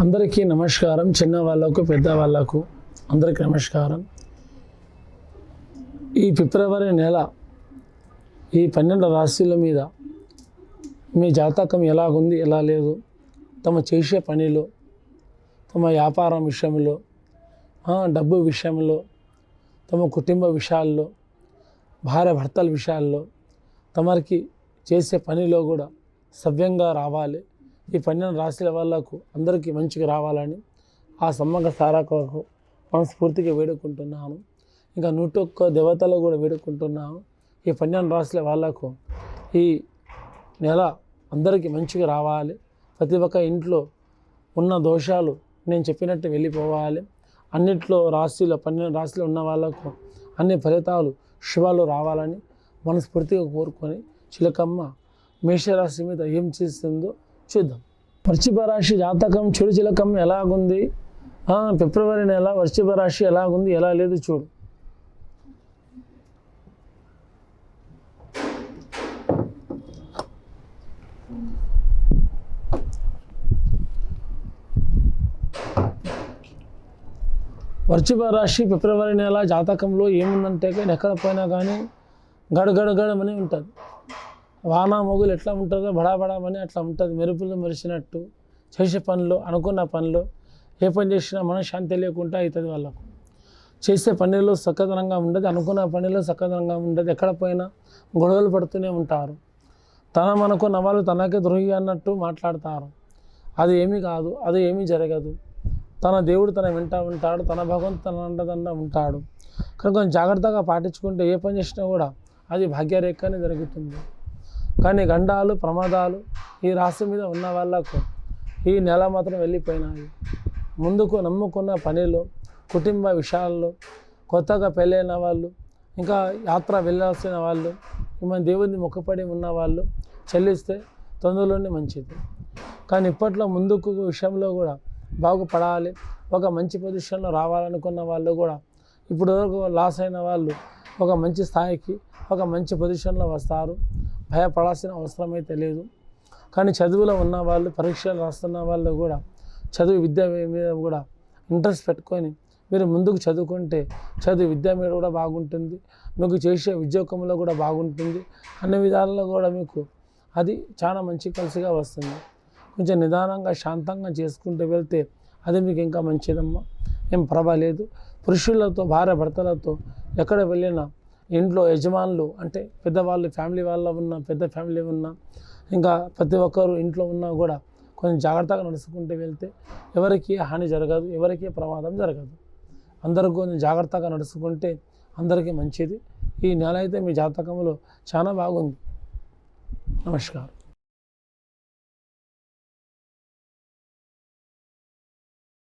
అందరికీ నమస్కారం. చిన్న వాళ్ళకు పెద్ద వాళ్ళకు అందరికీ నమస్కారం. ఈ ఫిబ్రవరి నెల ఈ 12 రాశుల మీద మీ జాతకం ఎలాగుంది, ఎలా లేదు, తమ చేసే పనిలో, తమ వ్యాపారం విషయంలో, డబ్బు విషయంలో, తమ కుటుంబ విషయాల్లో, భార్య భర్తల విషయాల్లో, తమరికి చేసే పనిలో కూడా సవ్యంగా రావాలి. ఈ 12 రాశుల వాళ్ళకు అందరికీ మంచిగా రావాలని ఆ సమ్మక్క సారక్కకు మనస్ఫూర్తిగా వేడుకుంటున్నాను. ఇంకా 101 దేవతలు కూడా వేడుకుంటున్నాను. ఈ 12 రాశుల వాళ్ళకు ఈ నెల అందరికీ మంచిగా రావాలి. ప్రతి ఒక్క ఇంట్లో ఉన్న దోషాలు నేను చెప్పినట్టు వెళ్ళిపోవాలి. అన్నిట్లో 12 రాశులు ఉన్న వాళ్ళకు అన్ని ఫలితాలు శుభాలు రావాలని మనస్ఫూర్తిగా కోరుకొని చిలకమ్మ మేషరాశి మీద ఏం చేస్తుందో చూద్దాం. వృశ్చిక రాశి జాతకం చెడు చిలకమ్మ ఎలాగుంది, ఫిబ్రవరి నెల వృశ్చిక రాశి ఎలాగుంది, ఎలా లేదు చూడు. వృశ్చిక రాశి ఫిబ్రవరి నెల జాతకంలో ఏముందంటే ఎక్కడ పోయినా కానీ గడగడగడమని ఉంటుంది. వాన మొగులు ఎట్లా ఉంటుందో బడాబడామని అట్లా ఉంటుంది. మెరుపులు మెరిసినట్టు చేసే పనులు, అనుకున్న పనులు, ఏ పని చేసినా మనశ్శాంతి లేకుండా అవుతుంది. వాళ్ళకు చేసే పనిలో సక్కదనంగా ఉండదు, అనుకున్న పనిలో సక్కదనంగా ఉండదు. ఎక్కడ పోయినా గొడవలు పడుతూనే ఉంటారు. మనకున్న వాళ్ళు తనకే ద్రోహి అన్నట్టు మాట్లాడతారు. అది ఏమీ కాదు, అది ఏమీ జరగదు. తన దేవుడు తన వెంట ఉంటాడు, తన భగవంతుడు తన అండదండ ఉంటాడు. కానీ కొంచెం జాగ్రత్తగా పాటించుకుంటే ఏ పని చేసినా కూడా అది భాగ్యరేఖనే జరుగుతుంది. కానీ గండాలు, ప్రమాదాలు ఈ రాశి మీద ఉన్న వాళ్ళకు ఈ నెల మాత్రం వెళ్ళిపోయినాయి. ముందుకు నమ్ముకున్న పనిలో, కుటుంబ విషయాల్లో, కొత్తగా పెళ్ళైన వాళ్ళు, ఇంకా యాత్ర వెళ్ళాల్సిన వాళ్ళు, మన దేవుడిని మొక్కుపడి ఉన్న వాళ్ళు చెల్లిస్తే తొందరలోనే మంచిది. కానీ ఇప్పట్లో ముందుకు విషయంలో కూడా బాగుపడాలి, ఒక మంచి పొజిషన్లో రావాలనుకున్న వాళ్ళు కూడా ఇప్పుడు వరకు లాస్ అయిన వాళ్ళు ఒక మంచి స్థాయికి, ఒక మంచి పొజిషన్లో వస్తారు. భయపడాల్సిన అవసరం అయితే లేదు. కానీ చదువులో ఉన్న వాళ్ళు, పరీక్షలు రాస్తున్న వాళ్ళు కూడా చదువు విద్య మీద కూడా ఇంట్రెస్ట్ పెట్టుకొని మీరు ముందుకు చదువుకుంటే చదువు విద్య మీద కూడా బాగుంటుంది, మీకు చేసే ఉద్యోగంలో కూడా బాగుంటుంది. అన్ని విధాలలో కూడా మీకు అది చాలా మంచి కలిసిగా వస్తుంది. కొంచెం నిదానంగా శాంతంగా చేసుకుంటూ వెళ్తే అది మీకు ఇంకా మంచిదమ్మా. ఏం పర్వాలేదు. పురుషులతో, భార్య భర్తలతో ఎక్కడ వెళ్ళినా ఇంట్లో యజమానులు అంటే పెద్దవాళ్ళు, ఫ్యామిలీ వాళ్ళ ఉన్న పెద్ద ఫ్యామిలీ ఉన్నా, ఇంకా ప్రతి ఒక్కరు ఇంట్లో ఉన్నా కూడా కొంచెం జాగ్రత్తగా నడుచుకుంటూ వెళ్తే ఎవరికి హాని జరగదు, ఎవరికి ప్రమాదం జరగదు. అందరూ కొంచెం జాగ్రత్తగా నడుచుకుంటే అందరికీ మంచిది. ఈ నెల అయితే మీ జాతకంలో చాలా బాగుంది. నమస్కారం.